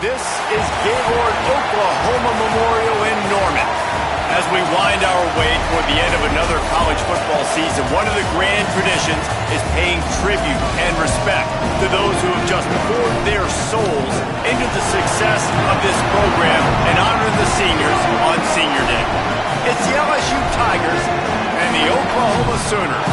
This is Gaylord Oklahoma Memorial in Norman. As we wind our way toward the end of another college football season, one of the grand traditions is paying tribute and respect to those who have just poured their souls into the success of this program and honoring the seniors on Senior Day. It's the LSU Tigers and the Oklahoma Sooners.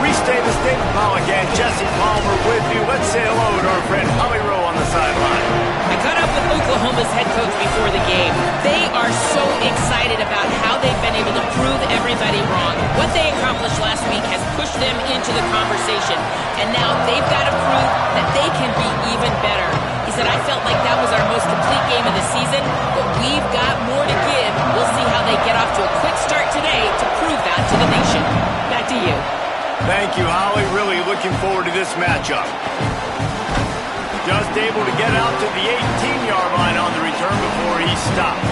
Reese Davis, David Pollack, and Jesse Palmer with you. Let's say hello to our friend Holly Rowe on the sideline. I caught up with Oklahoma's head coach before the game. They are so excited about how they've been able to prove everybody wrong. What they accomplished last week has pushed them into the conversation, and now they've got to prove that they can be even better. He said, I felt like that was our most complete game of the season, but we've got more to give. We'll see how they get off to a quick start today to prove that to the nation. Back to you. Thank you, Holly. Really looking forward to this matchup. Just able to get out to the 18-yard line on the return before he stopped.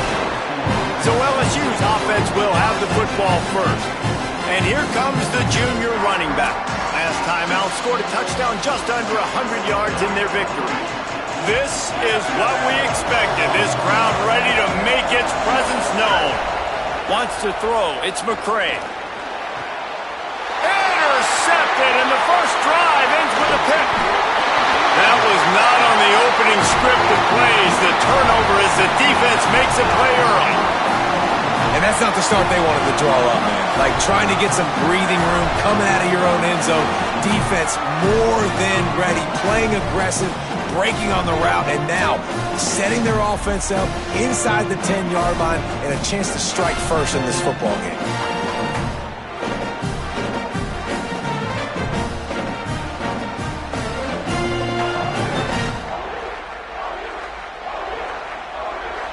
So LSU's offense will have the football first. And here comes the junior running back. Last time out, scored a touchdown just under 100 yards in their victory. This is what we expected. This crowd ready to make its presence known. Wants to throw. It's McCray. Intercepted, and the first drive ends with a pick. That was not on the opening script of plays. The turnover as the defense makes a play early. And that's not the start they wanted to draw up, man. Like trying to get some breathing room, coming out of your own end zone. Defense more than ready, playing aggressive, breaking on the route, and now setting their offense up inside the 10-yard line and a chance to strike first in this football game.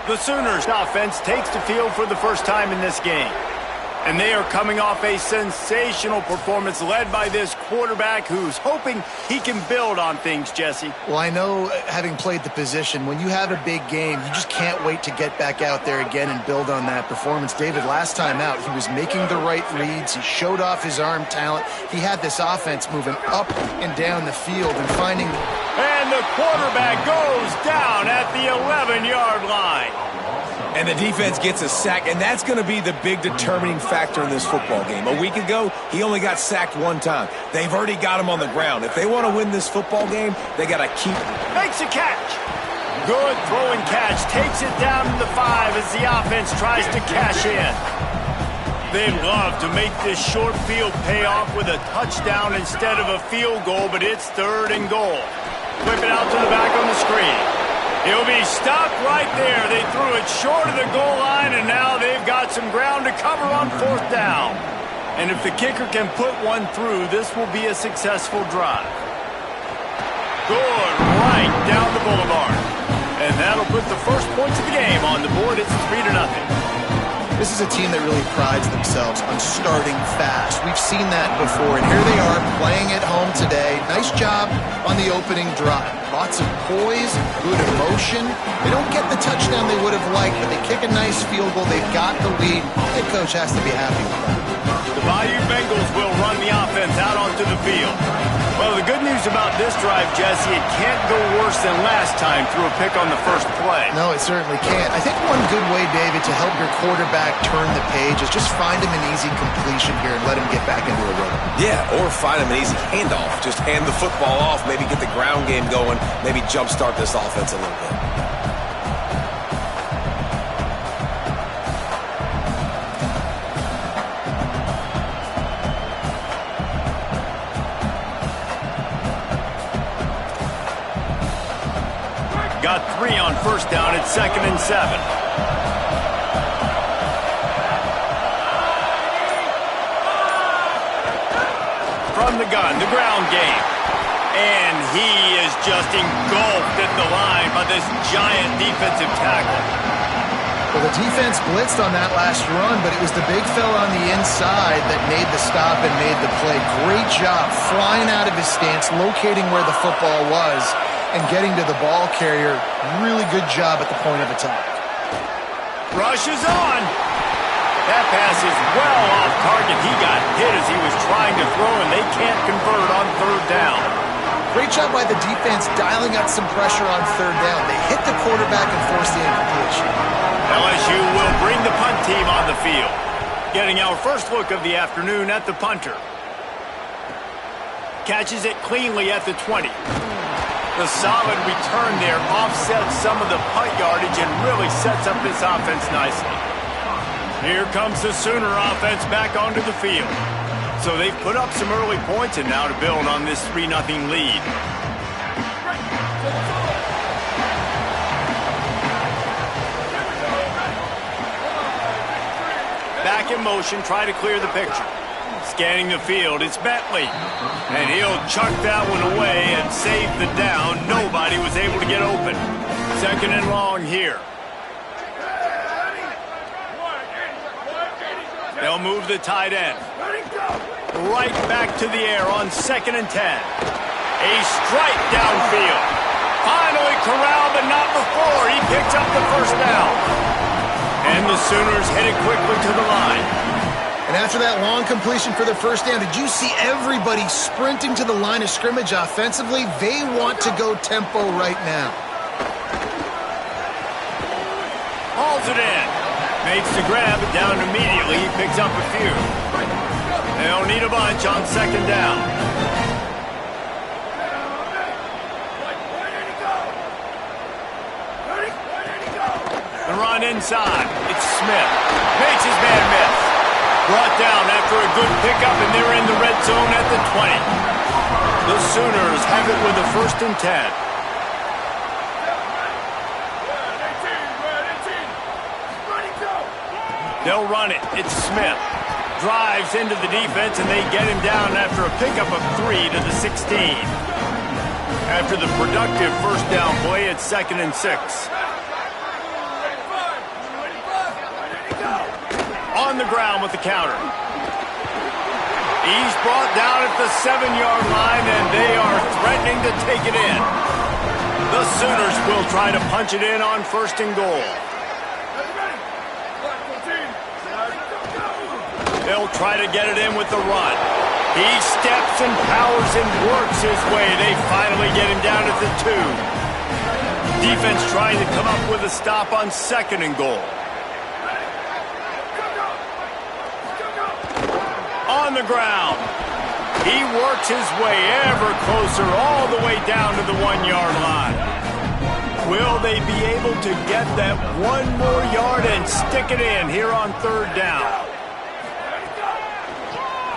The Sooners offense takes the field for the first time in this game. And they are coming off a sensational performance led by this quarterback who's hoping he can build on things, Jesse. Well, I know, having played the position, when you have a big game, you just can't wait to get back out there again and build on that performance. David, last time out, he was making the right reads. He showed off his arm talent. He had this offense moving up and down the field and finding... And the quarterback goes down at the 11-yard line. And the defense gets a sack, and that's going to be the big determining factor in this football game. A week ago, he only got sacked one time. They've already got him on the ground. If they want to win this football game, they got to keep him. Makes a catch. Good throwing catch. Takes it down to the 5 as the offense tries to cash in. They'd love to make this short field pay off with a touchdown instead of a field goal, but it's 3rd and goal. Whip it out to the back on the screen. He'll be stopped right there. They threw it short of the goal line, and now they've got some ground to cover on 4th down. And if the kicker can put one through, this will be a successful drive. Good right down the boulevard. And that'll put the first points of the game on the board. It's 3-0. This is a team that really prides themselves on starting fast. We've seen that before, and here they are playing at home today. Nice job on the opening drive. Lots of poise, good emotion. They don't get the touchdown they would have liked, but they kick a nice field goal. They've got the lead. Head coach has to be happy with that. The Bayou Bengals will run the offense out onto the field. Well, the good news about this drive, Jesse, it can't go worse than last time through a pick on the first play. No, it certainly can't. I think one good way, David, to help your quarterback turn the page is just find him an easy completion here and let him get back into a rhythm. Yeah, or find him an easy handoff. Just hand the football off, maybe get the ground game going, maybe jumpstart this offense a little bit. Got 3 on 1st down. It's 2nd and 7. From the gun, the ground game. And he is just engulfed at the line by this giant defensive tackle. Well, the defense blitzed on that last run, but it was the big fella on the inside that made the stop and made the play. Great job flying out of his stance, locating where the football was, and getting to the ball carrier. Really good job at the point of attack. Rush is on. That pass is well off target. He got hit as he was trying to throw, and they can't convert on 3rd down. Great job by the defense dialing up some pressure on third down. They hit the quarterback and forced the incompletion. LSU will bring the punt team on the field. Getting our first look of the afternoon at the punter. Catches it cleanly at the 20. The solid return there offsets some of the punt yardage and really sets up this offense nicely. Here comes the Sooner offense back onto the field. So they've put up some early points and now to build on this 3-0 lead. Back in motion, try to clear the picture. Scanning the field, it's Bentley. And he'll chuck that one away and save the down. Nobody was able to get open. 2nd and long here. They'll move the tight end. Right back to the air on 2nd and 10. A strike downfield. Finally corralled, but not before. He picks up the first down. And the Sooners headed quickly to the line. And after that long completion for the first down, did you see everybody sprinting to the line of scrimmage offensively? They want to go tempo right now. Hauls it in. Makes the grab, but down immediately. He picks up a few. They'll need a bunch on 2nd down. The run inside. It's Smith. Makes his man miss. Brought down after a good pickup, and they're in the red zone at the 20. The Sooners have it with a 1st and 10. They'll run it. It's Smith. Drives into the defense, and they get him down after a pickup of 3 to the 16. After the productive first down play, it's 2nd and 6. On the ground with the counter. He's brought down at the 7-yard line, and they are threatening to take it in. The Sooners will try to punch it in on 1st and goal. They'll try to get it in with the run. He steps and powers and works his way. They finally get him down at the 2. Defense trying to come up with a stop on 2nd and goal. On the ground. He works his way ever closer all the way down to the 1-yard line. Will they be able to get that 1 more yard and stick it in here on 3rd down?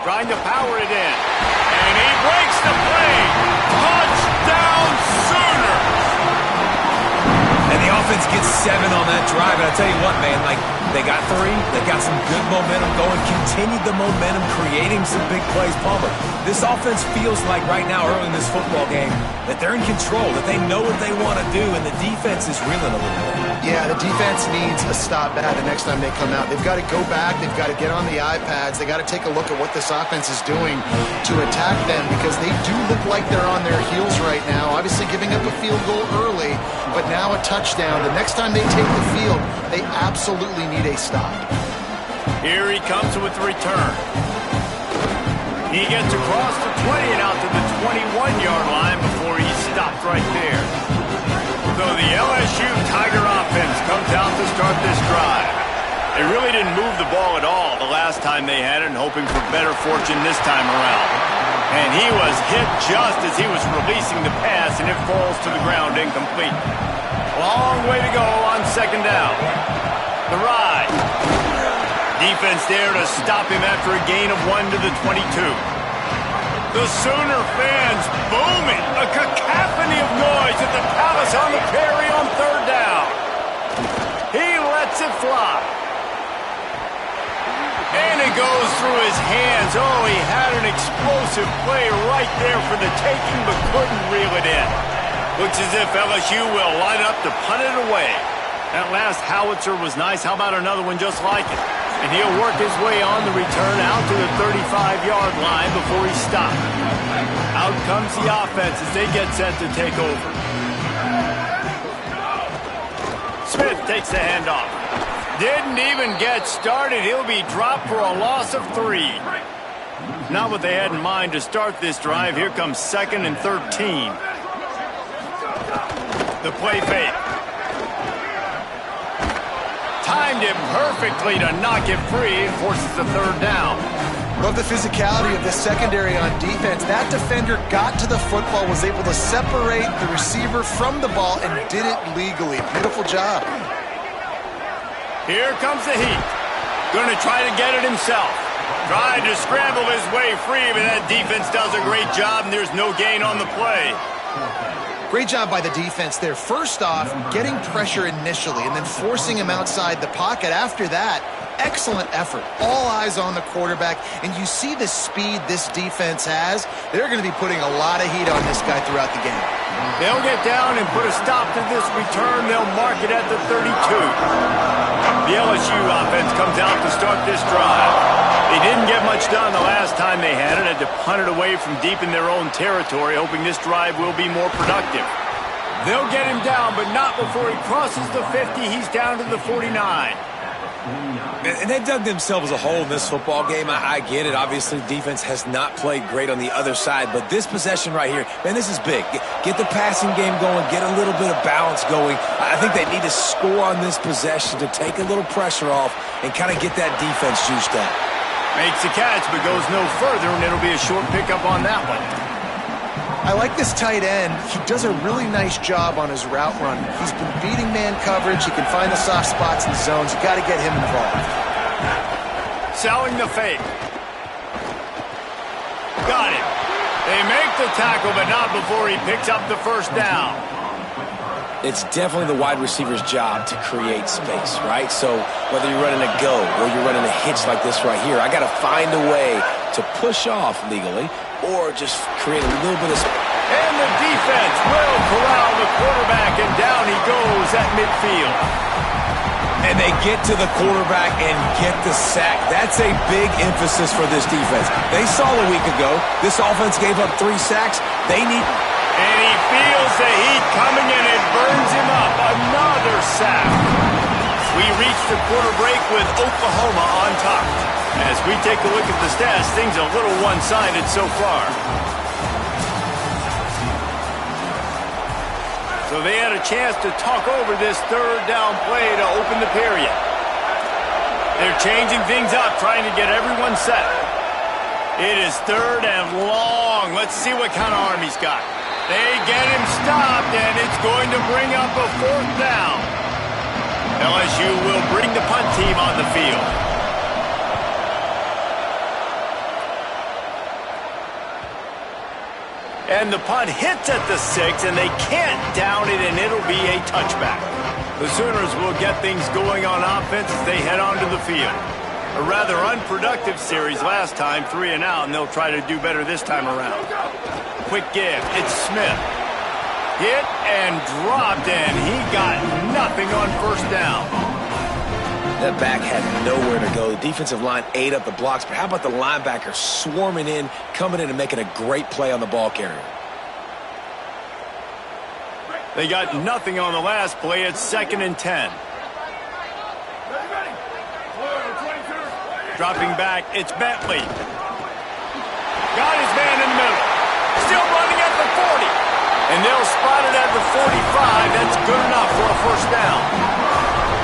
Trying to power it in. And he breaks the play. Touchdown Sooners! And the offense gets 7 on that drive. And I tell you what, man, like, they got 3. They got some good momentum going. Continued the momentum, creating some big plays. Palmer, this offense feels like right now, early in this football game, that they're in control, that they know what they want to do, and the defense is reeling a little bit. Yeah, the defense needs a stop bad the next time they come out. They've got to go back. They've got to get on the iPads. They've got to take a look at what this offense is doing to attack them, because they do look like they're on their heels right now. Obviously giving up a field goal early, but now a touchdown. The next time they take the field, they absolutely need a stop. Here he comes with the return. He gets across the 20 and out to the 21-yard line before he stopped right there. So the LSU Tiger offense comes out to start this drive. They really didn't move the ball at all the last time they had it, and hoping for better fortune this time around. And he was hit just as he was releasing the pass, and it falls to the ground incomplete. Long way to go on 2nd down. The ride. Defense there to stop him after a gain of 1 to the 22. The Sooner fans booming. A cacophony of noise at the Palace on the Prairie on 3rd down. He lets it fly. And it goes through his hands. Oh, he had an explosive play right there for the taking, but couldn't reel it in. Looks as if LSU will line up to punt it away. That last howitzer was nice. How about another one just like it? And he'll work his way on the return out to the 35-yard line before he stopped. Out comes the offense as they get set to take over. Smith takes the handoff. Didn't even get started. He'll be dropped for a loss of 3. Not what they had in mind to start this drive. Here comes 2nd and 13. The play fake. Timed it perfectly to knock it free and forces the 3rd down. Love the physicality of the secondary on defense. That defender got to the football, was able to separate the receiver from the ball, and did it legally. Beautiful job. Here comes the heat. Going to try to get it himself. Tried to scramble his way free, but that defense does a great job, and there's no gain on the play. Great job by the defense there. First off, getting pressure initially and then forcing him outside the pocket. After that, excellent effort. All eyes on the quarterback, and you see the speed this defense has. They're going to be putting a lot of heat on this guy throughout the game. They'll get down and put a stop to this return. They'll mark it at the 32. The LSU offense comes out to start this drive. They didn't get much done the last time they had it. Had to punt it away from deep in their own territory, hoping this drive will be more productive. They'll get him down, but not before he crosses the 50. He's down to the 49. And they dug themselves a hole in this football game. I get it. Obviously, defense has not played great on the other side, but this possession right here, man, this is big. Get the passing game going, get a little bit of balance going. I think they need to score on this possession to take a little pressure off and kind of get that defense juiced up. Makes the catch, but goes no further, and it'll be a short pickup on that one. I like this tight end. He does a really nice job on his route run. He's been beating man coverage. He can find the soft spots in the zones. You got to get him involved. Selling the fake. Got it. They make the tackle, but not before he picks up the 1st down. It's definitely the wide receiver's job to create space, right? So whether you're running a go or you're running a hitch like this right here, I got to find a way to push off legally or just create a little bit of space. And the defense will corral the quarterback, and down he goes at midfield. And they get to the quarterback and get the sack. That's a big emphasis for this defense. They saw a week ago, this offense gave up 3 sacks. They need... And he feels the heat coming, and it burns him up. Another sack. We reach the quarter break with Oklahoma on top. As we take a look at the stats, things a little one-sided so far. So they had a chance to talk over this 3rd down play to open the period. They're changing things up, trying to get everyone set. It is 3rd and long. Let's see what kind of arm he's got. They get him stopped, and it's going to bring up a 4th down. LSU will bring the punt team on the field. And the punt hits at the 6, and they can't down it, and it'll be a touchback. The Sooners will get things going on offense as they head onto the field. A rather unproductive series last time, 3 and out, and they'll try to do better this time around. Quick give. It's Smith. Hit and dropped, and he got nothing on 1st down. That back had nowhere to go. The defensive line ate up the blocks, but how about the linebacker swarming in, coming in and making a great play on the ball carrier? They got nothing on the last play. It's 2nd and 10. Dropping back, it's Bentley. Got his man in the middle. Still running at the 40. And they'll spot it at the 45. That's good enough for a 1st down.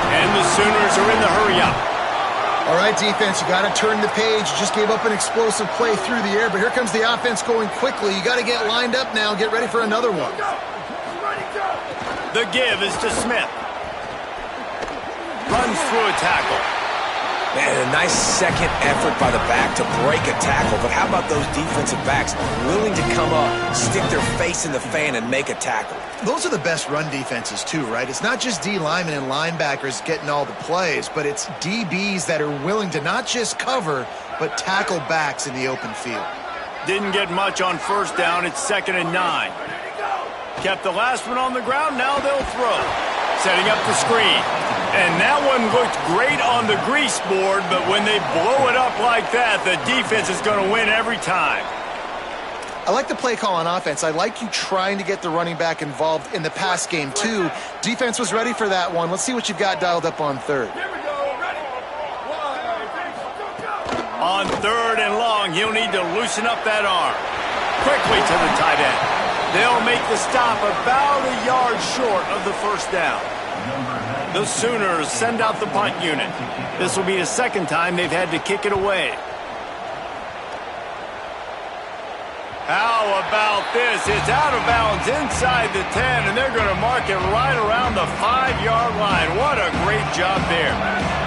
And the Sooners are in the hurry-up. All right, defense, you got to turn the page. You just gave up an explosive play through the air, but here comes the offense going quickly. You got to get lined up now. Get ready for another one. The give is to Smith. Runs through a tackle. Man, a nice second effort by the back to break a tackle. But how about those defensive backs willing to come up, stick their face in the fan, and make a tackle? Those are the best run defenses, too, right? It's not just D linemen and linebackers getting all the plays, but it's DBs that are willing to not just cover, but tackle backs in the open field. Didn't get much on 1st down. It's 2nd and 9. Kept the last one on the ground. Now they'll throw. Setting up the screen. And that one looked great on the grease board, but when they blow it up like that, the defense is going to win every time. I like the play call on offense. I like you trying to get the running back involved in the pass game, too. Defense was ready for that one. Let's see what you've got dialed up on 3rd. On 3rd and long, he'll need to loosen up that arm. Quickly to the tight end. They'll make the stop about a yard short of the first down. The Sooners send out the punt unit. This will be the second time they've had to kick it away. How about this? It's out of bounds inside the 10, and they're going to mark it right around the 5-yard line. What a great job there.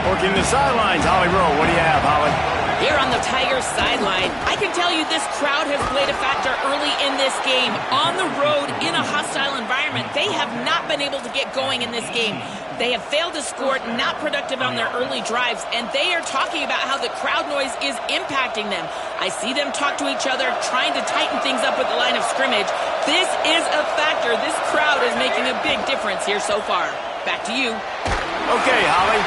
Working the sidelines, Holly Rowe. What do you have, Holly? Here on the Tigers sideline, I can tell you this crowd has played a factor early in this game. On the road, in a hostile environment, they have not been able to get going in this game. They have failed to score, not productive on their early drives, and they are talking about how the crowd noise is impacting them. I see them talk to each other, trying to tighten things up with the line of scrimmage. This is a factor. This crowd is making a big difference here so far. Back to you. Okay, Holly.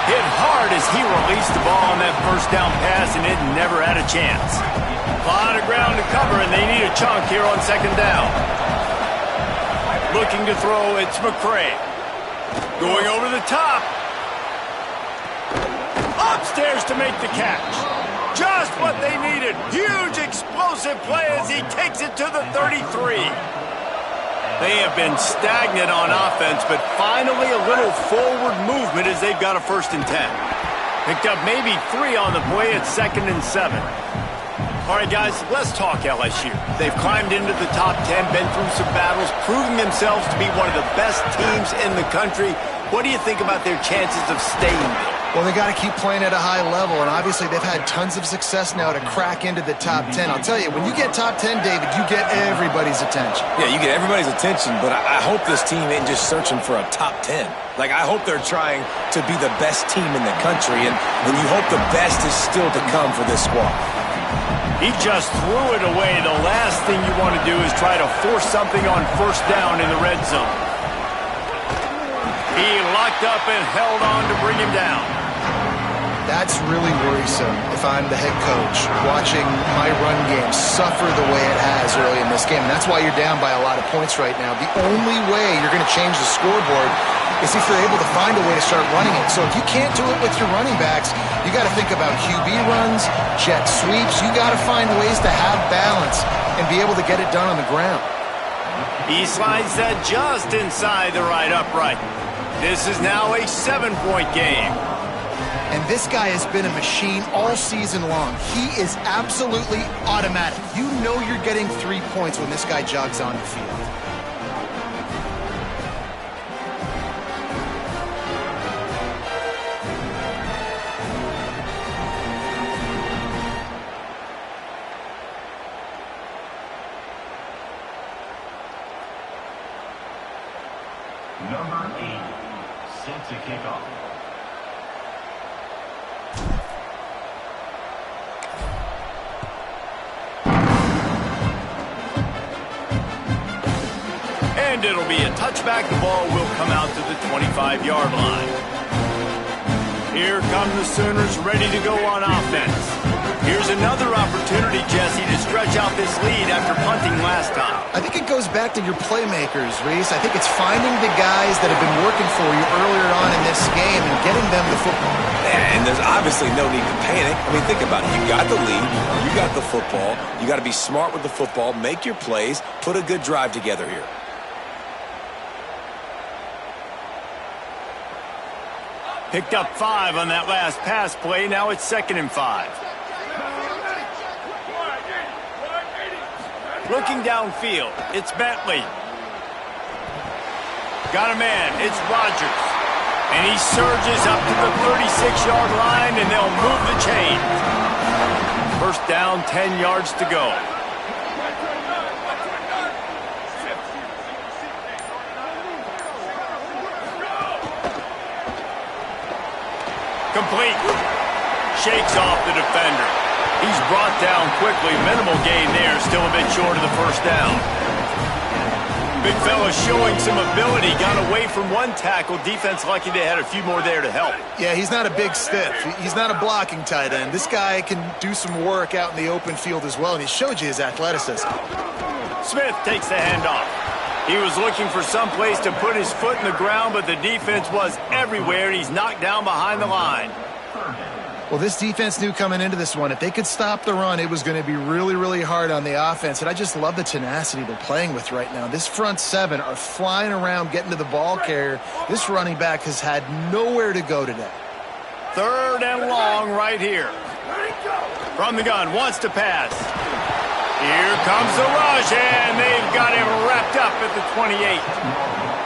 Hit hard as he released the ball on that first down pass, and it never had a chance. A lot of ground to cover, and they need a chunk here on 2nd down. Looking to throw, it's McCray. Going over the top. Upstairs to make the catch. Just what they needed. Huge explosive play as he takes it to the 33. They have been stagnant on offense, but finally a little forward movement as they've got a 1st and 10. Picked up maybe 3 on the play at 2nd and 7. All right, guys, let's talk LSU. They've climbed into the top 10, been through some battles, proving themselves to be one of the best teams in the country. What do you think about their chances of staying there? Well, they got to keep playing at a high level, and obviously they've had tons of success now to crack into the top 10. I'll tell you, when you get top 10, David, you get everybody's attention. Yeah, you get everybody's attention, but I hope this team ain't just searching for a top 10. Like, I hope they're trying to be the best team in the country, and you hope the best is still to come for this squad. He just threw it away. The last thing you want to do is try to force something on 1st down in the red zone. He locked up and held on to bring him down. That's really worrisome if I'm the head coach, watching my run game suffer the way it has early in this game. And that's why you're down by a lot of points right now. The only way you're going to change the scoreboard is if you're able to find a way to start running it. So if you can't do it with your running backs, you got to think about QB runs, jet sweeps. You got to find ways to have balance and be able to get it done on the ground. He slides that just inside the right upright. This is now a 7-point game. And this guy has been a machine all season long. He is absolutely automatic. You know you're getting 3 points when this guy jogs on the field. Number 8, set to kick off. And it'll be a touchback. The ball will come out to the 25-yard line. Here come the Sooners ready to go on offense. Here's another opportunity, Jesse, to stretch out this lead after punting last time. I think it goes back to your playmakers, Reese. I think it's finding the guys that have been working for you earlier on in this game and getting them the football. And there's obviously no need to panic. I mean, think about it. You got the lead. You got the football. You got to be smart with the football. Make your plays. Put a good drive together here. Picked up 5 on that last pass play. Now it's 2nd and 5. Looking downfield, it's Bentley. Got a man, it's Rodgers. And he surges up to the 36-yard line, and they'll move the chain. 1st down, 10 yards to go. Complete. Shakes off the defender. He's brought down quickly. Minimal gain there. Still a bit short of the 1st down. Big fella showing some ability. Got away from one tackle. Defense lucky they had a few more there to help. Yeah, he's not a big stiff. He's not a blocking tight end. This guy can do some work out in the open field as well, and he showed you his athleticism. Smith takes the handoff. He was looking for some place to put his foot in the ground, but the defense was everywhere. He's knocked down behind the line. Well, this defense knew coming into this one, if they could stop the run, it was going to be really, really hard on the offense. And I just love the tenacity they're playing with right now. This front seven are flying around, getting to the ball carrier. This running back has had nowhere to go today. 3rd and long right here. From the gun, wants to pass. Here comes the rush, and they've got him wrapped up at the 28.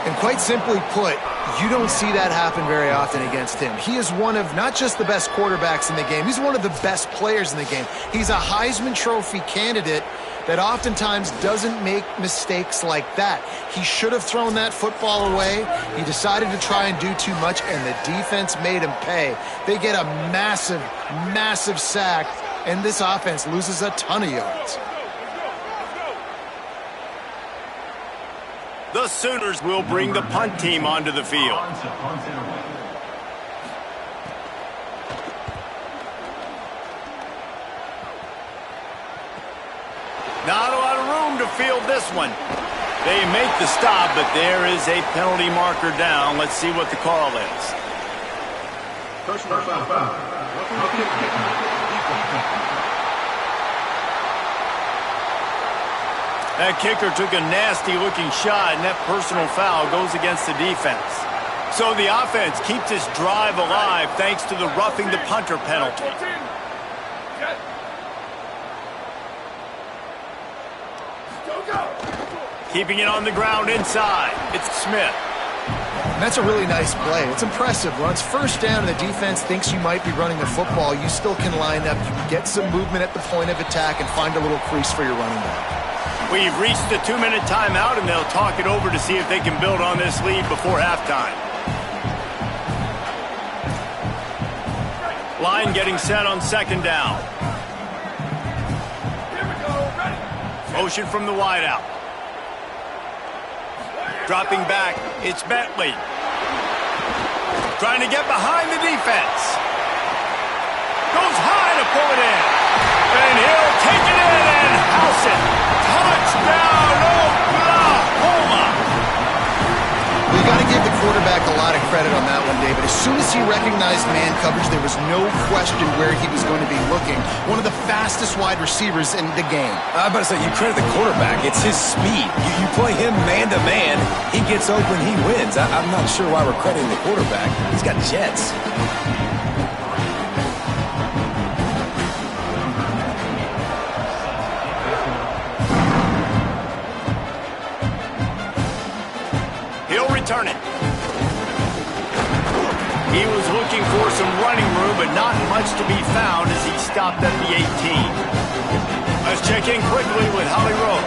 And quite simply put, you don't see that happen very often against him. He is one of not just the best quarterbacks in the game, he's one of the best players in the game. He's a Heisman Trophy candidate that oftentimes doesn't make mistakes like that. He should have thrown that football away. He decided to try and do too much, and the defense made him pay. They get a massive, massive sack, and this offense loses a ton of yards. The Sooners will bring the punt team onto the field. Not a lot of room to field this one. They make the stop, but there is a penalty marker down. Let's see what the call is. Personal foul. That kicker took a nasty-looking shot, and that personal foul goes against the defense. So the offense keeps this drive alive thanks to the roughing the punter penalty. Keeping it on the ground inside. It's Smith. And that's a really nice play. It's impressive. When it's first down and the defense thinks you might be running the football, you still can line up. You can get some movement at the point of attack and find a little crease for your running back. We've reached the 2-minute timeout, and they'll talk it over to see if they can build on this lead before halftime. Line getting set on 2nd down. Motion from the wideout. Dropping back, it's Bentley. Trying to get behind the defense. Goes high to pull it in. And he'll take it in and house it. Touchdown, Oklahoma! We got to give the quarterback a lot of credit on that one, David. As soon as he recognized man coverage, there was no question where he was going to be looking. One of the fastest wide receivers in the game. I'm about to say, you credit the quarterback. It's his speed. You play him man-to-man, he gets open, he wins. I'm not sure why we're crediting the quarterback. He's got jets. Turn it. He was looking for some running room, but not much to be found as he stopped at the 18. Let's check in quickly with Holly Rowe.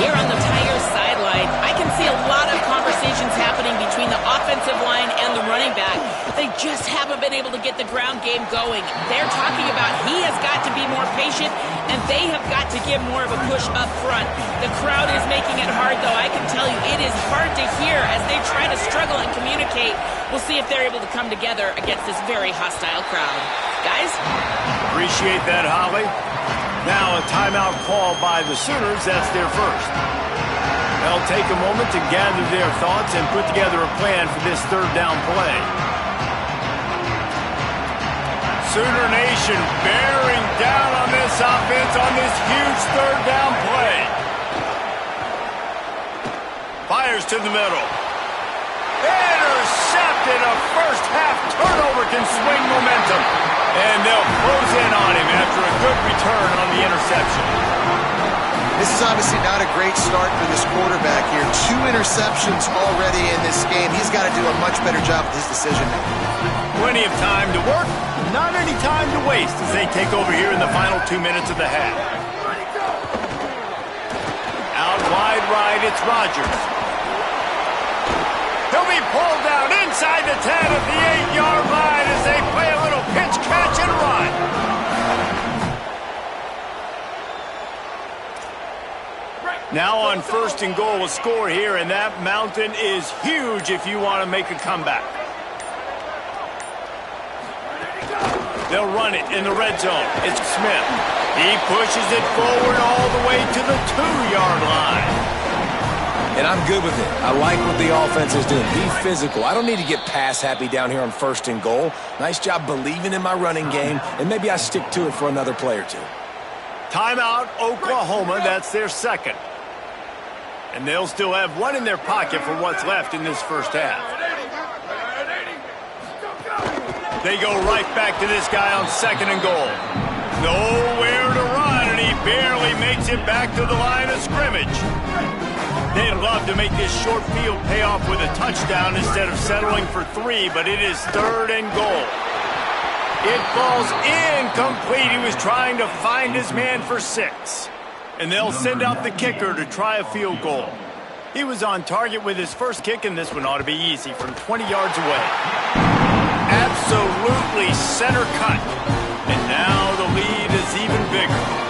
Here on the Tigers sideline, I can see a lot of conversations happening between the offensive line and the running back. They just haven't been able to get the ground game going. They're talking about he has got to be more patient, and they have got to give more of a push up front. The crowd is making it hard, though. I can tell you it is hard to hear as they try to struggle and communicate. We'll see if they're able to come together against this very hostile crowd. Guys? Appreciate that, Holly. Now a timeout call by the Sooners. That's their first. They'll take a moment to gather their thoughts and put together a plan for this 3rd down play. Sooner Nation bearing down on this offense on this huge 3rd down play. Fires to the middle. Intercepted. A first half turnover can swing momentum. And they'll close in on him after a good return on the interception. This is obviously not a great start for this quarterback here. 2 interceptions already in this game. He's got to do a much better job with his decision making. Plenty of time to work, not any time to waste as they take over here in the final 2 minutes of the half. Out wide right, it's Rodgers. He'll be pulled down inside the 10 at the 8-yard line as they play a little pitch, catch, and run. Now on 1st and goal, a score here, and that mountain is huge if you want to make a comeback. They'll run it in the red zone. It's Smith. He pushes it forward all the way to the 2-yard line. And And I'm good with it. I like what the offense is doing. Be physical. I don't need to get pass happy down here on 1st and goal. Nice job believing in my running game, and maybe I stick to it for another play or two. Timeout, Oklahoma. That's their second. And they'll still have one in their pocket for what's left in this first half. They go right back to this guy on 2nd and goal. Nowhere to run, and he barely makes it back to the line of scrimmage. They'd love to make this short field pay off with a touchdown instead of settling for 3, but it is 3rd and goal. It falls incomplete. He was trying to find his man for 6. And they'll send out the kicker to try a field goal. He was on target with his first kick, and this one ought to be easy from 20 yards away. Absolutely center cut. And now the lead is even bigger.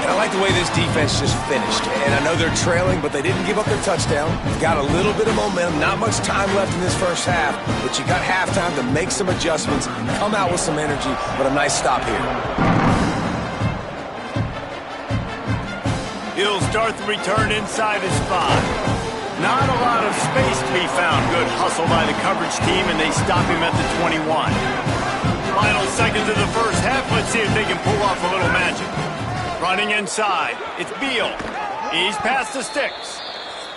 And I like the way this defense just finished. And I know they're trailing, but they didn't give up their touchdown. They've got a little bit of momentum, not much time left in this first half, but you got halftime to make some adjustments, come out with some energy, but a nice stop here. He'll start the return inside his 5. Not a lot of space to be found. Good hustle by the coverage team, and they stop him at the 21. Final seconds of the first half. Let's see if they can pull off a little magic. Running inside. It's Beal. He's past the sticks.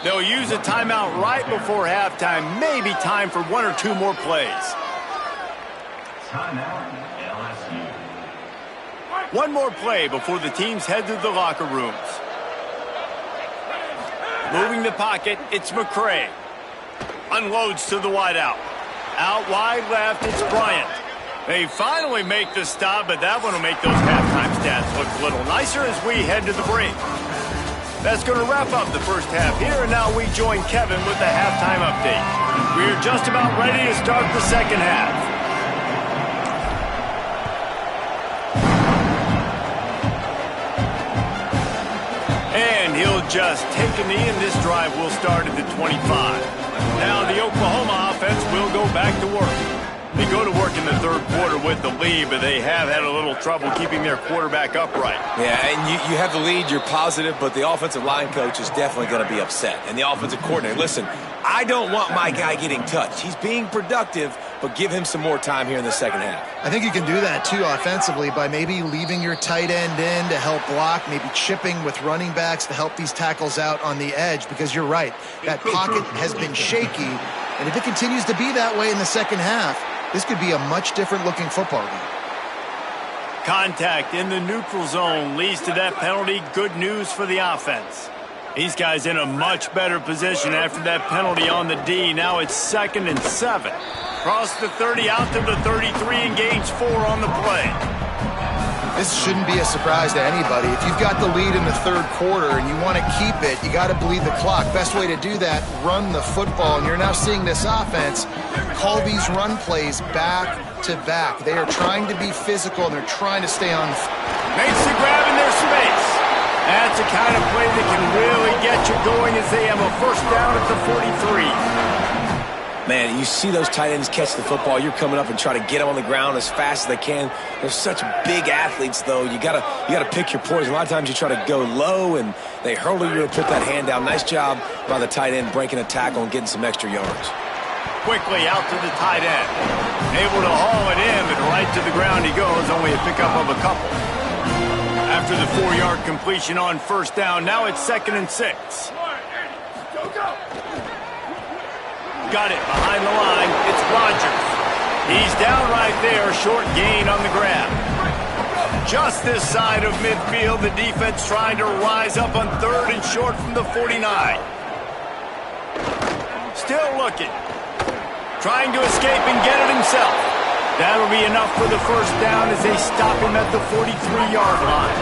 They'll use a timeout right before halftime. Maybe time for 1 or 2 more plays. Timeout, LSU. One more play before the teams head to the locker rooms. Moving the pocket, it's McCray. Unloads to the wideout. Out wide left, it's Bryant. They finally make the stop, but that one will make those halftime stats look a little nicer as we head to the break. That's going to wrap up the first half here, and now we join Kevin with the halftime update. We're just about ready to start the second half. And he'll just take a knee, and this drive will start at the 25. Now the Oklahoma offense will go back to work. They go to work in the 3rd quarter with the lead, but they have had a little trouble keeping their quarterback upright. Yeah, and you have the lead, you're positive, but the offensive line coach is definitely going to be upset. And the offensive coordinator, listen, I don't want my guy getting touched. He's being productive, but give him some more time here in the second half. I think you can do that, too, offensively, by maybe leaving your tight end in to help block, maybe chipping with running backs to help these tackles out on the edge, because you're right. That pocket has been shaky, and if it continues to be that way in the second half, this could be a much different-looking football game. Contact in the neutral zone leads to that penalty. Good news for the offense. These guys in a much better position after that penalty on the D. Now it's 2nd and 7. Cross the 30 out to the 33 and gains 4 on the play. This shouldn't be a surprise to anybody. If you've got the lead in the 3rd quarter and you want to keep it, you got to bleed the clock. Best way to do that, run the football. And you're now seeing this offense call these run plays back to back. They are trying to be physical, and they're trying to stay on. Makes the grab in their space. That's the kind of play that can really get you going as they have a first down at the 43. Man, you see those tight ends catch the football. You're coming up and try to get them on the ground as fast as they can. They're such big athletes, though. You gotta pick your poison. A lot of times you try to go low, and they hurdle you to put that hand down. Nice job by the tight end breaking a tackle and getting some extra yards. Quickly out to the tight end. Able to haul it in, but right to the ground he goes. Only a pickup of a couple. After the 4-yard completion on first down, now it's 2nd and 6. Got it behind the line. It's Rodgers. He's down right there. Short gain on the grab. Just this side of midfield, the defense trying to rise up on 3rd and short from the 49. Still looking. Trying to escape and get it himself. That'll be enough for the first down as they stop him at the 43-yard line.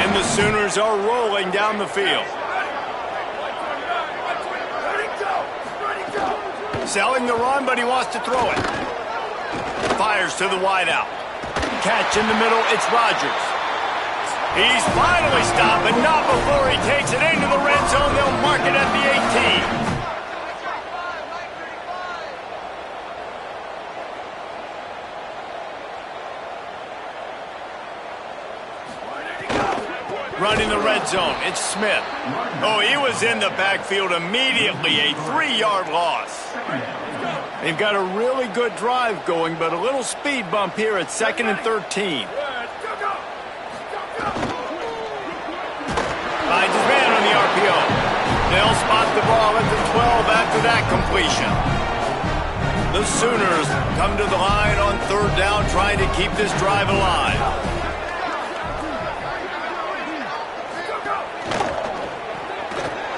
And the Sooners are rolling down the field. Selling the run, but he wants to throw it. Fires to the wideout. Catch in the middle, it's Rodgers. He's finally stopped, but not before he takes it into the red zone. They'll mark it at the 18. Running in the red zone. It's Smith. Oh, he was in the backfield immediately. A 3-yard loss. They've got a really good drive going, but a little speed bump here at 2nd and 13. Finds his man on the RPO. They'll spot the ball at the 12 after that completion. The Sooners come to the line on 3rd down, trying to keep this drive alive.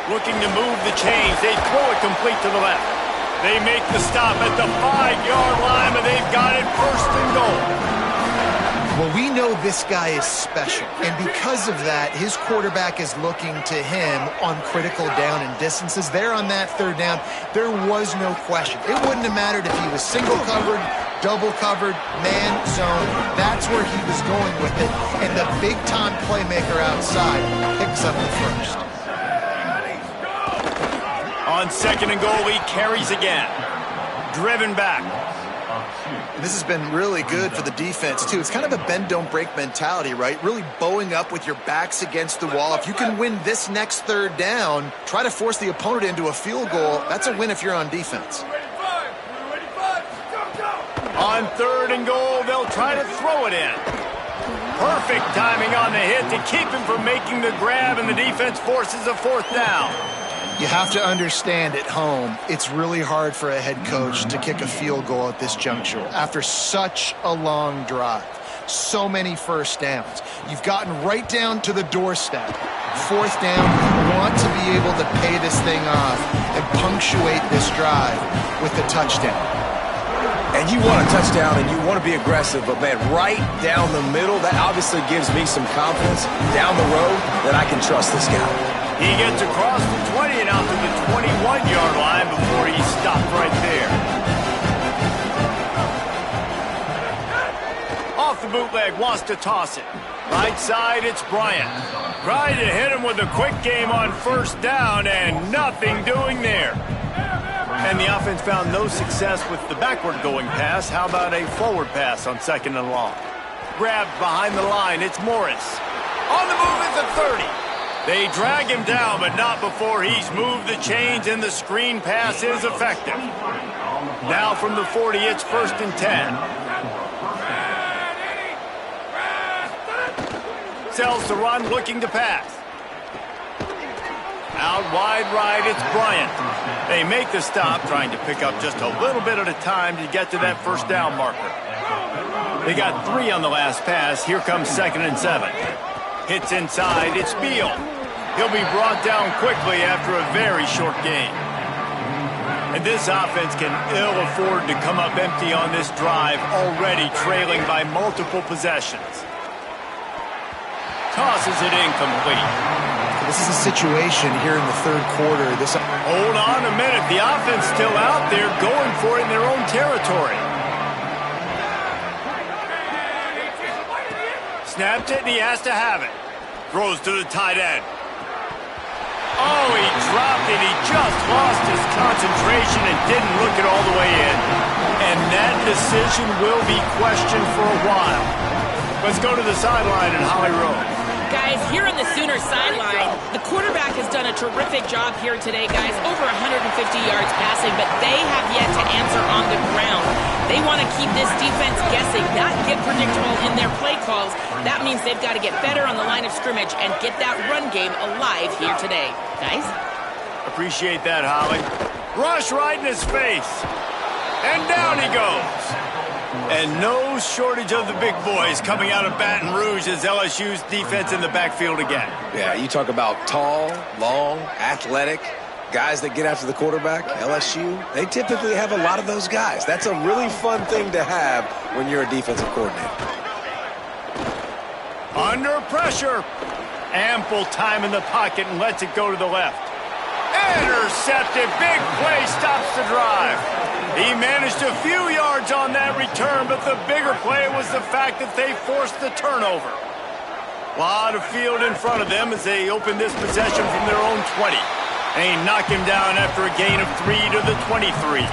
Looking to move the chains. They throw it complete to the left. They make the stop at the 5-yard line, and they've got it 1st and goal. Well, we know this guy is special, and because of that, his quarterback is looking to him on critical down and distances. There on that 3rd down, there was no question. It wouldn't have mattered if he was single covered, double covered, man zone. That's where he was going with it, and the big-time playmaker outside picks up the first. On 2nd and goal, he carries again. Driven back. This has been really good for the defense, too. It's kind of a bend-don't-break mentality, right? Really bowing up with your backs against the wall. If you can win this next 3rd down, try to force the opponent into a field goal. That's a win if you're on defense. On 3rd and goal, they'll try to throw it in. Perfect timing on the hit to keep him from making the grab, and the defense forces a 4th down. You have to understand at home, it's really hard for a head coach to kick a field goal at this juncture after such a long drive. So many 1st downs. You've gotten right down to the doorstep. 4th down, you want to be able to pay this thing off and punctuate this drive with a touchdown. And you want a touchdown and you want to be aggressive, but man, right down the middle, that obviously gives me some confidence down the road that I can trust this guy. He gets across the 20 and out to the 21-yard line before he stopped right there. Off the bootleg, wants to toss it. Right side, it's Bryant. Tried to hit him with a quick game on 1st down, and nothing doing there. And the offense found no success with the backward-going pass. How about a forward pass on 2nd and long? Grabbed behind the line, it's Morris. On the move is the 30. They drag him down, but not before he's moved the chains, and the screen pass is effective. Now from the 40, it's 1st and 10. Sells to run, looking to pass. Out wide right, it's Bryant. They make the stop, trying to pick up just a little bit at a time to get to that 1st down marker. They got 3 on the last pass. Here comes 2nd and 7. Hits inside, it's Beal. He'll be brought down quickly after a very short game. And this offense can ill afford to come up empty on this drive, already trailing by multiple possessions. Tosses it incomplete. This is a situation here in the 3rd quarter. Hold on a minute. The offense still out there going for it in their own territory. Snapped it, and he has to have it. Throws to the tight end. Oh, he dropped it. He just lost his concentration and didn't look it all the way in. And that decision will be questioned for a while. Let's go to the sideline in Holly Rowe. Guys, here on the Sooners sideline, the quarterback has done a terrific job here today, guys. Over 150 yards passing, but they have yet to answer on the ground. They want to keep this defense guessing, not get predictable in their play calls. That means they've got to get better on the line of scrimmage and get that run game alive here today. Guys? Appreciate that, Holly. Rush right in his face. And down he goes. And no shortage of the big boys coming out of Baton Rouge as LSU's defense in the backfield again. Yeah, you talk about tall, long, athletic, guys that get after the quarterback. LSU, they typically have a lot of those guys. That's a really fun thing to have when you're a defensive coordinator. Under pressure. Ample time in the pocket and lets it go to the left. Intercepted. Big play stops the drive. He managed a few yards on that return, but the bigger play was the fact that they forced the turnover. A lot of field in front of them as they open this possession from their own 20. They knock him down after a gain of 3 to the 23.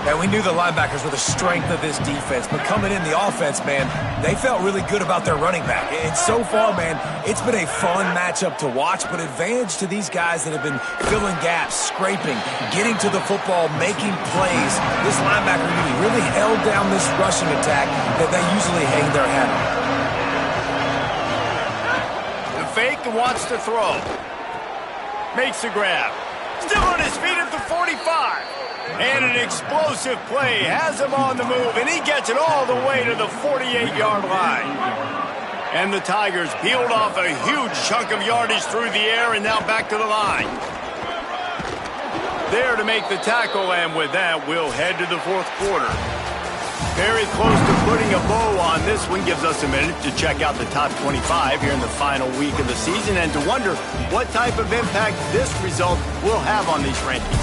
And we knew the linebackers were the strength of this defense, but coming in the offense, man, they felt really good about their running back. And so far, man, it's been a fun matchup to watch, but advantage to these guys that have been filling gaps, scraping, getting to the football, making plays. This linebacker unit really held down this rushing attack that they usually hang their hat on. The fake and wants to throw. Makes the grab. Still on his feet at the 45. And an explosive play has him on the move, and he gets it all the way to the 48-yard line. And the Tigers peeled off a huge chunk of yardage through the air and now back to the line. There to make the tackle, and with that, we'll head to the fourth quarter. Very close to putting a bow on this one. Gives us a minute to check out the top 25 here in the final week of the season and to wonder what type of impact this result will have on these rankings.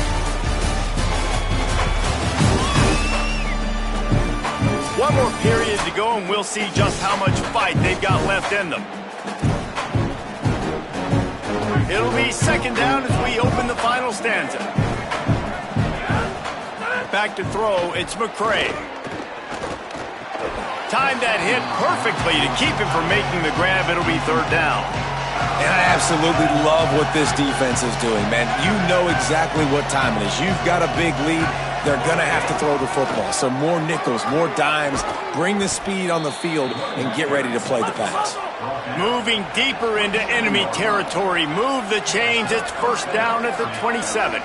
One more period to go, and we'll see just how much fight they've got left in them. It'll be second down as we open the final stanza. Back to throw, it's McCray. Timed that hit perfectly to keep him from making the grab. It'll be third down. And I absolutely love what this defense is doing, man. You know exactly what time it is. You've got a big lead. They're going to have to throw the football. So more nickels, more dimes, bring the speed on the field, and get ready to play the pass. Moving deeper into enemy territory. Move the chains. It's first down at the 27.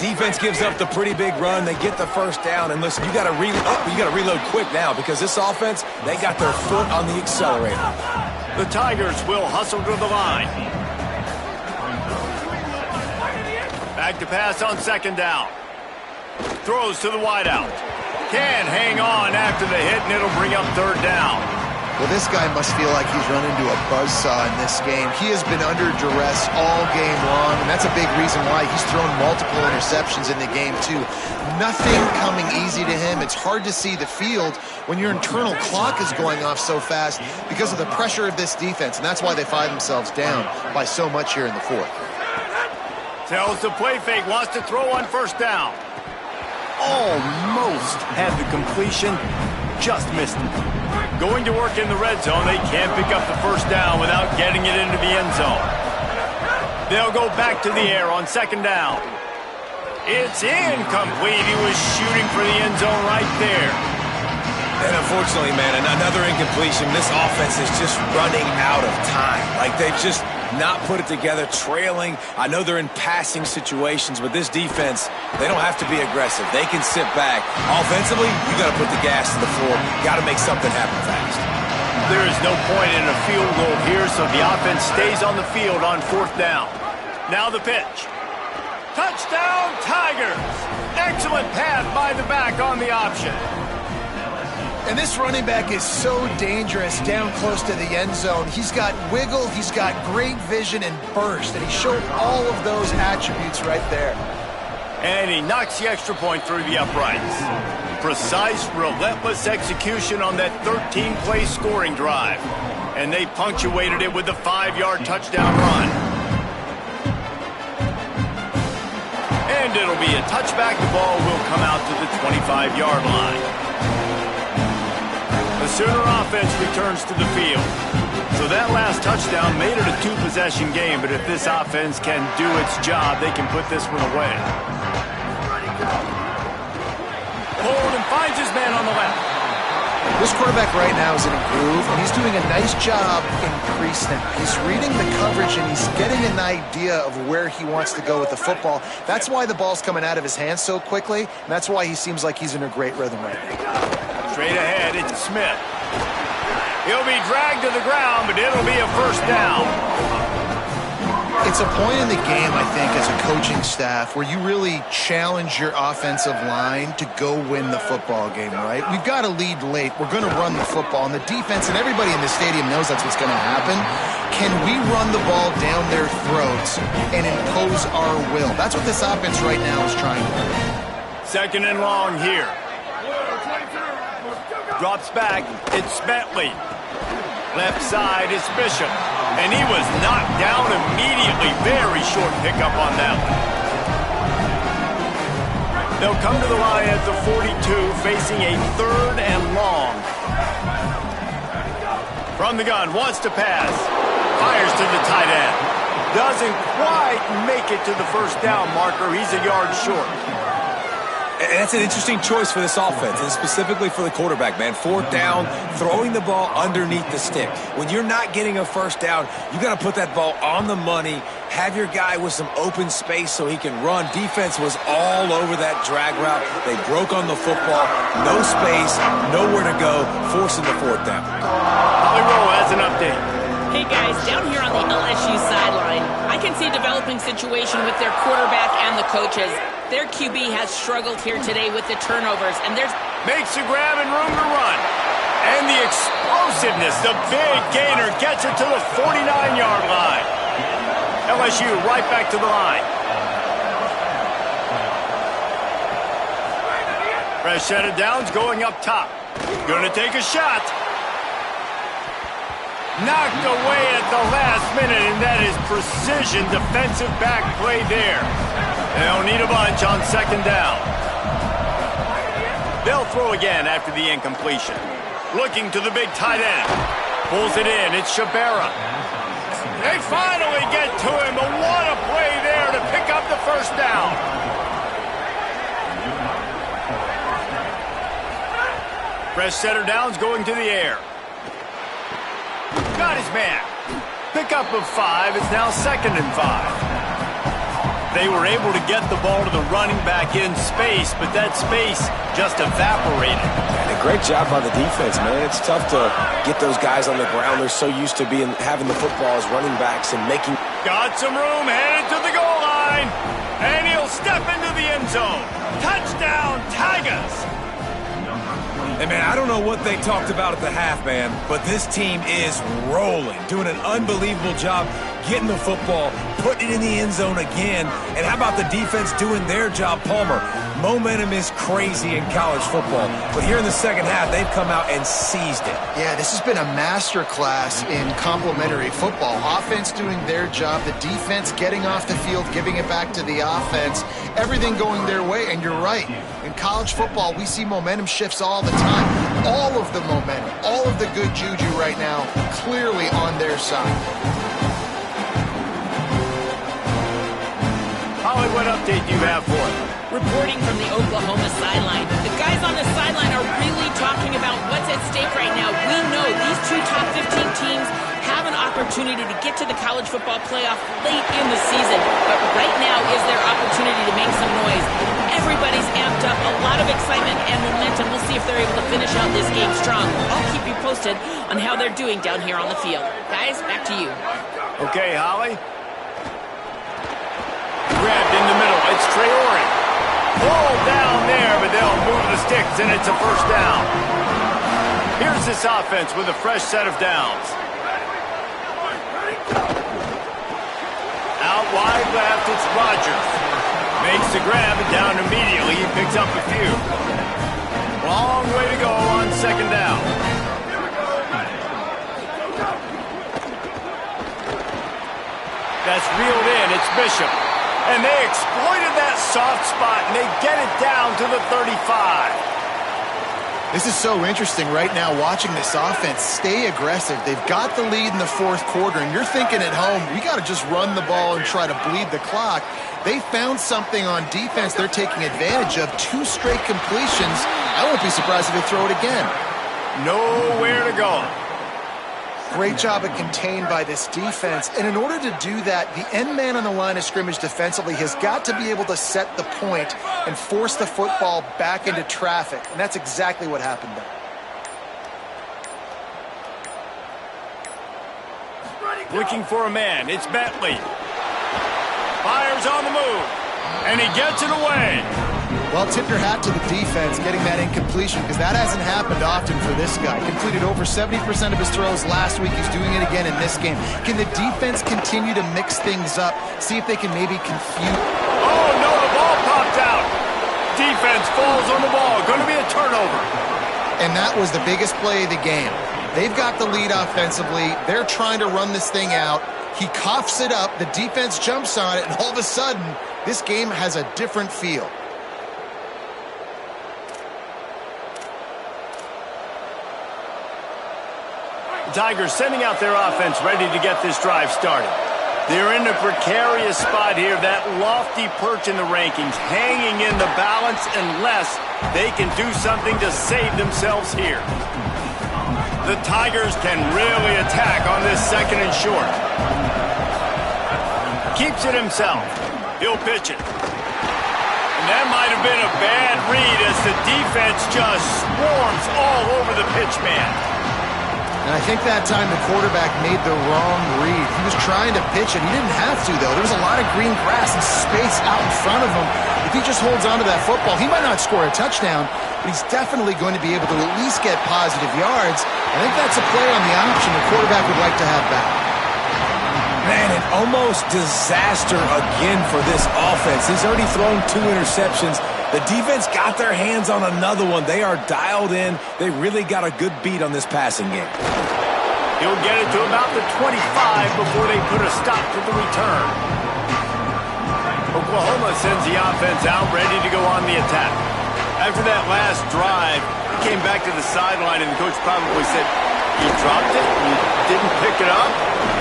Defense gives up the pretty big run. They get the first down. And listen, you got to reload quick now because this offense, they got their foot on the accelerator. The Tigers will hustle to the line. Back to pass on second down. Throws to the wideout. Can hang on after the hit, and it'll bring up third down. Well, this guy must feel like he's run into a buzzsaw in this game. He has been under duress all game long, and that's a big reason why he's thrown multiple interceptions in the game, too. Nothing coming easy to him. It's hard to see the field when your internal clock is going off so fast because of the pressure of this defense, and that's why they find themselves down by so much here in the fourth. Tells the play fake, wants to throw on first down. Almost had the completion, just missed it. Going to work in the red zone, they can't pick up the first down without getting it into the end zone. They'll go back to the air on second down. It's incomplete. He was shooting for the end zone right there. And unfortunately, man, another incompletion. This offense is just running out of time. Like, they've just not put it together, trailing. I know they're in passing situations, but this defense, they don't have to be aggressive. They can sit back. Offensively, you got to put the gas to the floor. Got to make something happen fast. There is no point in a field goal here, so the offense stays on the field on fourth down. Now the pitch. Touchdown, Tigers! Excellent pass by the back on the option. And this running back is so dangerous down close to the end zone. He's got wiggle, he's got great vision and burst, and he showed all of those attributes right there. And he knocks the extra point through the uprights. Precise, relentless execution on that 13-play scoring drive. And they punctuated it with a 5-yard touchdown run. And it'll be a touchback. The ball will come out to the 25-yard line. The Sooner offense returns to the field. So that last touchdown made it a two-possession game, but if this offense can do its job, they can put this one away. Hold and finds his man on the left. This quarterback right now is in a groove, and he's doing a nice job increasing. He's reading the coverage, and he's getting an idea of where he wants to go with the football. That's why the ball's coming out of his hands so quickly, and that's why he seems like he's in a great rhythm right now. Straight ahead, it's Smith. He'll be dragged to the ground, but it'll be a first down. It's a point in the game, I think, as a coaching staff where you really challenge your offensive line to go win the football game, right? We've got to lead late. We're going to run the football, and the defense and everybody in the stadium knows that's what's going to happen. Can we run the ball down their throats and impose our will? That's what this offense right now is trying to do. Second and long here. Drops back, it's Bentley. Left side is Bishop. And he was knocked down immediately. Very short pickup on that one. They'll come to the line at the 42, facing a 3rd and long. From the gun, wants to pass. Fires to the tight end. Doesn't quite make it to the first down marker. He's a yard short. And that's an interesting choice for this offense, and specifically for the quarterback, man. 4th down, throwing the ball underneath the stick. When you're not getting a first down, you got to put that ball on the money, have your guy with some open space so he can run. Defense was all over that drag route. They broke on the football. No space, nowhere to go, forcing the 4th down. Holly Rowe has an update. Hey guys, down here on the LSU sideline, I can see a developing situation with their quarterback and the coaches. Their QB has struggled here today with the turnovers, and there's... Makes a grab and room to run. And the explosiveness, the big gainer gets it to the 49-yard line. LSU right back to the line. Fresh set of downs going up top. Gonna take a shot. Knocked away at the last minute, and that is precision defensive back play there. They'll need a bunch on 2nd down. They'll throw again after the incompletion. Looking to the big tight end. Pulls it in. It's Shabera. They finally get to him, but what a play there to pick up the first down. Fresh set of downs going to the air. Got his man. Pickup of 5. It's now 2nd and 5. They were able to get the ball to the running back in space, but that space just evaporated. And a great job by the defense, man. It's tough to get those guys on the ground. They're so used to having the football as running backs and making... Got some room, headed to the goal line. And he'll step into the end zone. Touchdown, Tigers. Hey, man, I don't know what they talked about at the half, man, but this team is rolling, doing an unbelievable job getting the football, putting it in the end zone again. And how about the defense doing their job, Palmer? Momentum is crazy in college football, but here in the second half, they've come out and seized it. Yeah, this has been a masterclass in complementary football. Offense doing their job, the defense getting off the field, giving it back to the offense, everything going their way. And you're right, in college football, we see momentum shifts all the time. All of the momentum, all of the good juju right now, clearly on their side. Holly, what update do you have for us? Reporting from the Oklahoma sideline. The guys on the sideline are really talking about what's at stake right now. We know these 2 top 15 teams have an opportunity to get to the college football playoff late in the season, but right now is their opportunity to make some noise. Everybody's amped up, a lot of excitement and momentum. We'll see if they're able to finish out this game strong. I'll keep you posted on how they're doing down here on the field. Guys, back to you. Okay, Holly. Grabbed in the middle. It's Traore. Pulled down there, but they'll move the sticks, and it's a first down. Here's this offense with a fresh set of downs. Out wide left, it's Rodgers. Makes the grab, and down immediately. He picks up a few. Long way to go on 2nd down. That's reeled in. It's Bishop. And they exploited that soft spot, and they get it down to the 35. This is so interesting right now, watching this offense stay aggressive. They've got the lead in the 4th quarter, and you're thinking at home, we got to just run the ball and try to bleed the clock. They found something on defense they're taking advantage of. 2 straight completions. I won't be surprised if they throw it again. Nowhere to go. Great job at contained by this defense. And in order to do that, the end man on the line of scrimmage defensively has got to be able to set the point and force the football back into traffic. And that's exactly what happened there. Looking for a man. It's Bentley. Fires on the move. And he gets it away. Well, tip your hat to the defense getting that incompletion, because that hasn't happened often for this guy. Completed over 70% of his throws last week. He's doing it again in this game. Can the defense continue to mix things up, see if they can maybe confuse... Oh, no, the ball popped out. Defense falls on the ball. Going to be a turnover. And that was the biggest play of the game. They've got the lead offensively. They're trying to run this thing out. He coughs it up. The defense jumps on it, and all of a sudden, this game has a different feel. Tigers sending out their offense ready to get this drive started. They're in a precarious spot here, that lofty perch in the rankings, hanging in the balance unless they can do something to save themselves here. The Tigers can really attack on this second and short. Keeps it himself. He'll pitch it. And that might have been a bad read as the defense just swarms all over the pitch man. And I think that time the quarterback made the wrong read. He was trying to pitch it. He didn't have to, though. There was a lot of green grass and space out in front of him. If he just holds on to that football, he might not score a touchdown, but he's definitely going to be able to at least get positive yards. I think that's a play on the option the quarterback would like to have back. Man, an almost disaster again for this offense. He's already thrown 2 interceptions. The defense got their hands on another one. They are dialed in. They really got a good beat on this passing game. He'll get it to about the 25 before they put a stop to the return. Oklahoma sends the offense out ready to go on the attack. After that last drive, he came back to the sideline and the coach probably said, "You dropped it? You didn't pick it up?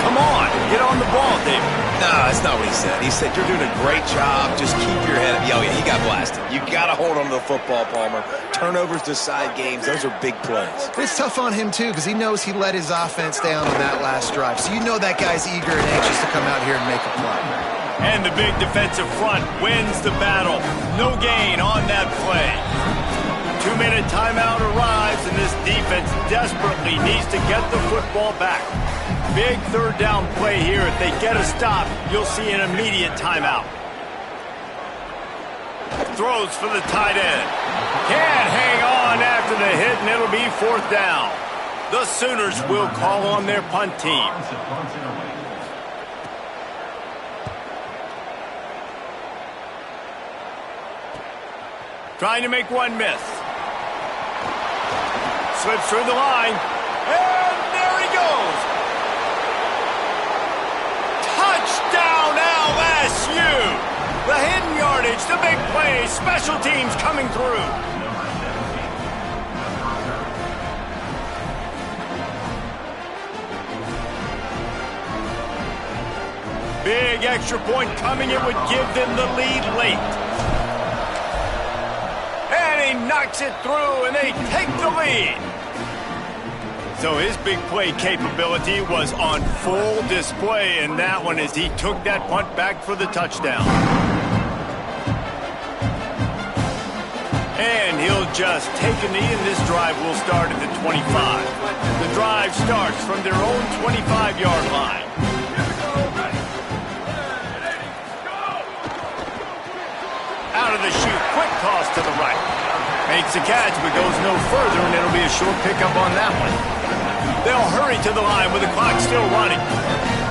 Come on, get on the ball, David." No, that's not what he said. He said, "You're doing a great job. Just keep your head up." Yeah, he got blasted. You got to hold on to the football, Palmer. Turnovers decide games. Those are big plays. It's tough on him, too, because he knows he let his offense down on that last drive. So you know that guy's eager and anxious to come out here and make a play. And the big defensive front wins the battle. No gain on that play. 2-minute timeout arrives, and this defense desperately needs to get the football back. Big third down play here. If they get a stop, you'll see an immediate timeout. Throws for the tight end. Can't hang on after the hit, and it'll be 4th down. The Sooners will call on their punt team. Trying to make one miss. Slips through the line. And there he goes. Touchdown LSU. The hidden yardage, the big play, special teams coming through. Big extra point coming. It would give them the lead late. And he knocks it through, and they take the lead. So his big play capability was on full display in that one as he took that punt back for the touchdown. And he'll just take a knee, and this drive will start at the 25. The drive starts from their own 25-yard line. Out of the chute, quick toss to the right. Makes the catch, but goes no further, and it'll be a short pickup on that one. They'll hurry to the line with the clock still running.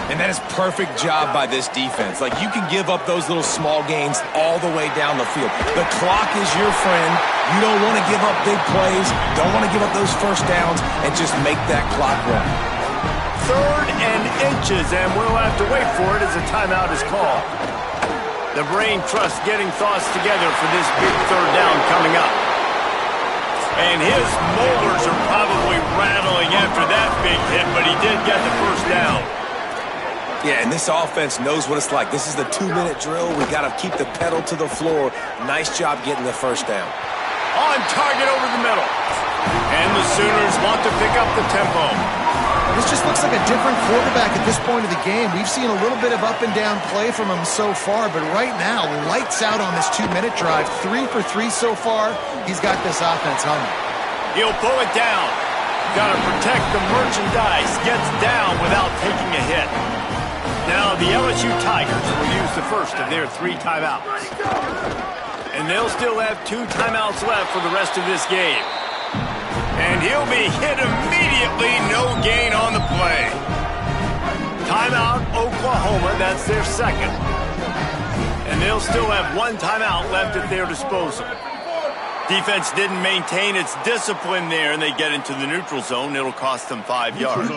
And that is perfect job by this defense. Like, you can give up those little small gains all the way down the field. The clock is your friend. You don't want to give up big plays. Don't want to give up those first downs, and just make that clock run. 3rd and inches, and we'll have to wait for it as a timeout is called. The brain trust getting thoughts together for this big 3rd down coming up. And his molars are probably rattling after that big hit, but he did get the first down. Yeah, and this offense knows what it's like. This is the 2-minute drill. We got to keep the pedal to the floor. Nice job getting the first down. On target over the middle. And the Sooners want to pick up the tempo. This just looks like a different quarterback at this point of the game. We've seen a little bit of up-and-down play from him so far, but right now, lights out on this 2-minute drive. 3 for 3 so far. He's got this offense humming. He'll pull it down. Got to protect the merchandise. Gets down without taking a hit. Now the LSU Tigers will use the first of their 3 timeouts. And they'll still have 2 timeouts left for the rest of this game. And he'll be hit immediately. No gain on the play. Timeout, Oklahoma. That's their second. And they'll still have 1 timeout left at their disposal. Defense didn't maintain its discipline there, and they get into the neutral zone. It'll cost them 5 yards.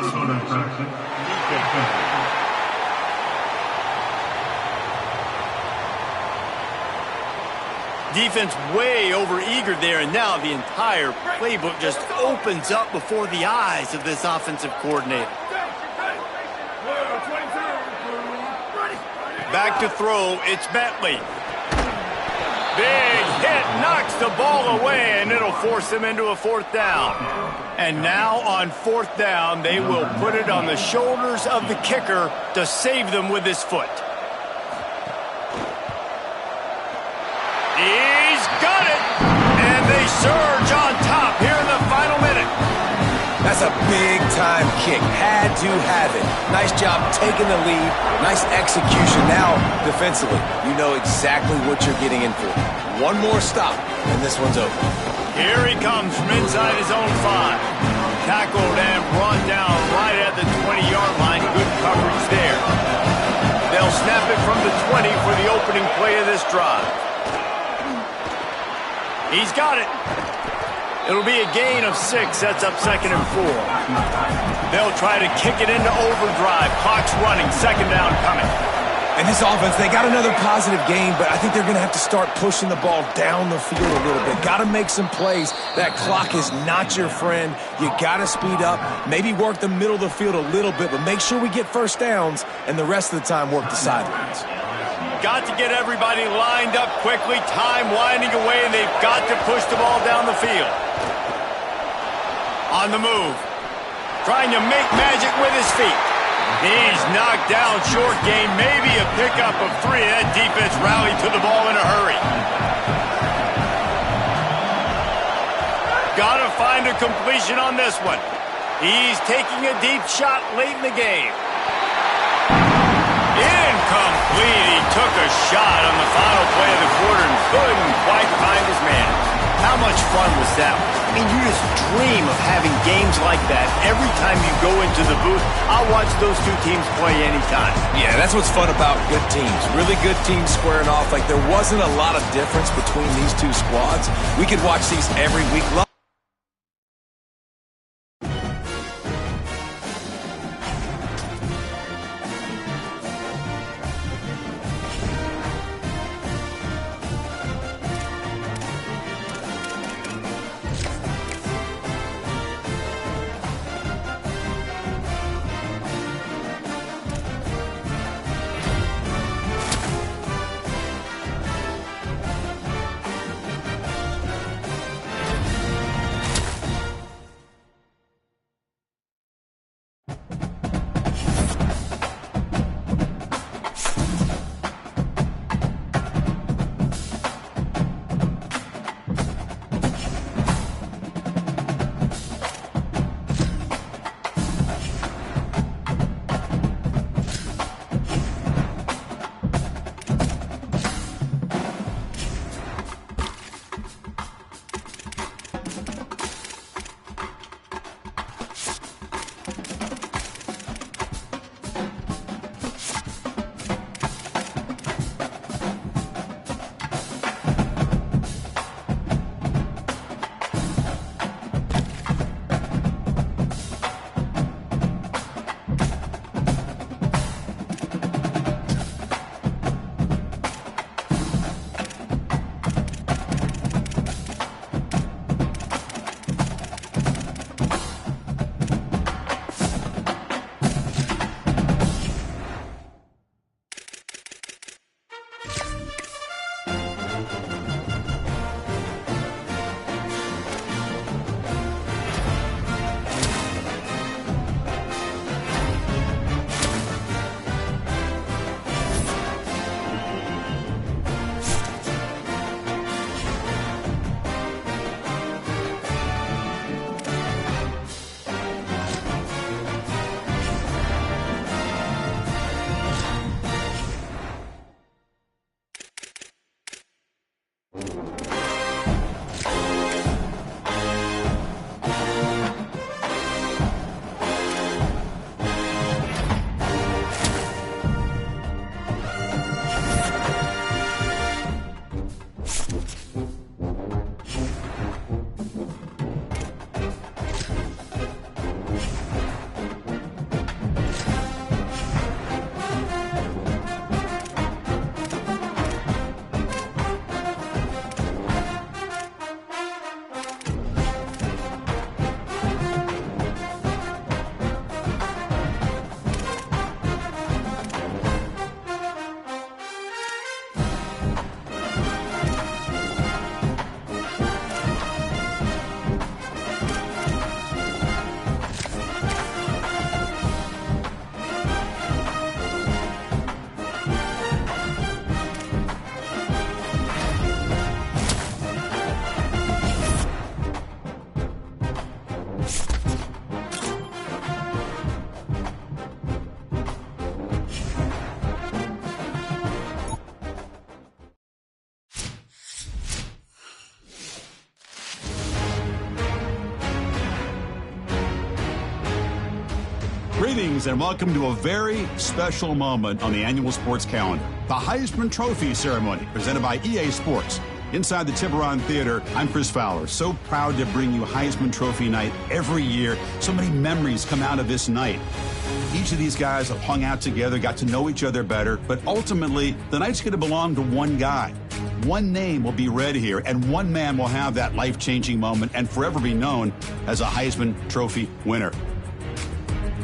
Defense way over-eager there, and now the entire playbook just opens up before the eyes of this offensive coordinator. Back to throw, it's Bentley. Big hit, knocks the ball away, and it'll force them into a 4th down. And now on 4th down, they will put it on the shoulders of the kicker to save them with his foot. He's got it! And they surge on top here in the final minute. That's a big-time kick. Had to have it. Nice job taking the lead. Nice execution. Now, defensively, you know exactly what you're getting in for. One more stop, and this one's over. Here he comes from inside his own 5. Tackled and brought down right at the 20-yard line. Good coverage there. They'll snap it from the 20 for the opening play of this drive. He's got it. It'll be a gain of 6. Sets up 2nd and 4. They'll try to kick it into overdrive. Clock's running. 2nd down coming. And this offense, they got another positive game, but I think they're going to have to start pushing the ball down the field a little bit. Got to make some plays. That clock is not your friend. You got to speed up. Maybe work the middle of the field a little bit, but make sure we get first downs, and the rest of the time work the sidelines. Got to get everybody lined up quickly. Time winding away, and they've got to push the ball down the field. On the move. Trying to make magic with his feet. He's knocked down, short gain, maybe a pickup of 3. That defense rallied to the ball in a hurry. Got to find a completion on this one. He's taking a deep shot late in the game. Incomplete. He took a shot on the final play of the quarter and couldn't quite find his man. How much fun was that? I mean, you just dream of having games like that every time you go into the booth. I'll watch those two teams play anytime. Yeah, that's what's fun about good teams. Really good teams squaring off. Like, there wasn't a lot of difference between these two squads. We could watch these every week. Greetings and welcome to a very special moment on the annual sports calendar. The Heisman Trophy ceremony presented by EA Sports. Inside the Tiburon Theater, I'm Chris Fowler. So proud to bring you Heisman Trophy night every year. So many memories come out of this night. Each of these guys have hung out together, got to know each other better, but ultimately, the night's going to belong to one guy. One name will be read here, and one man will have that life-changing moment and forever be known as a Heisman Trophy winner.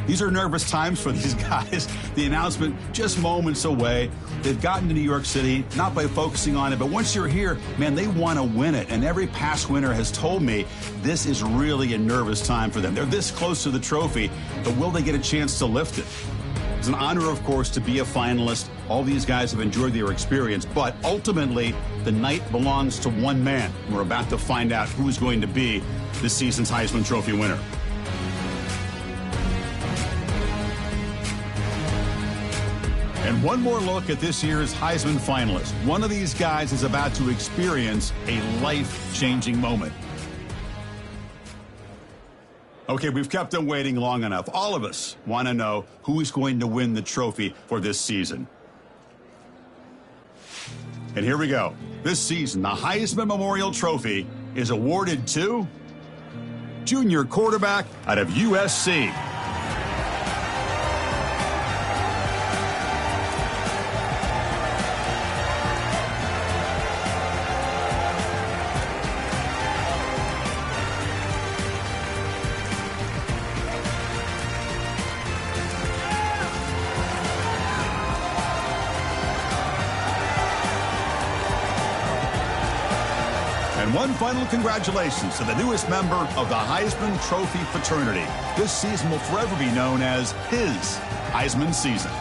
These are nervous times for these guys. The announcement just moments away. They've gotten to New York City, not by focusing on it, but once you're here, man, they want to win it. And every past winner has told me this is really a nervous time for them. They're this close to the trophy, but will they get a chance to lift it? It's an honor, of course, to be a finalist. All these guys have enjoyed their experience, but ultimately, the night belongs to one man. We're about to find out who's going to be this season's Heisman Trophy winner. And one more look at this year's Heisman finalist. One of these guys is about to experience a life-changing moment. Okay, we've kept them waiting long enough. All of us want to know who is going to win the trophy for this season. And here we go. This season, the Heisman Memorial Trophy is awarded to junior quarterback out of USC. And one final congratulations to the newest member of the Heisman Trophy fraternity. This season will forever be known as his Heisman season.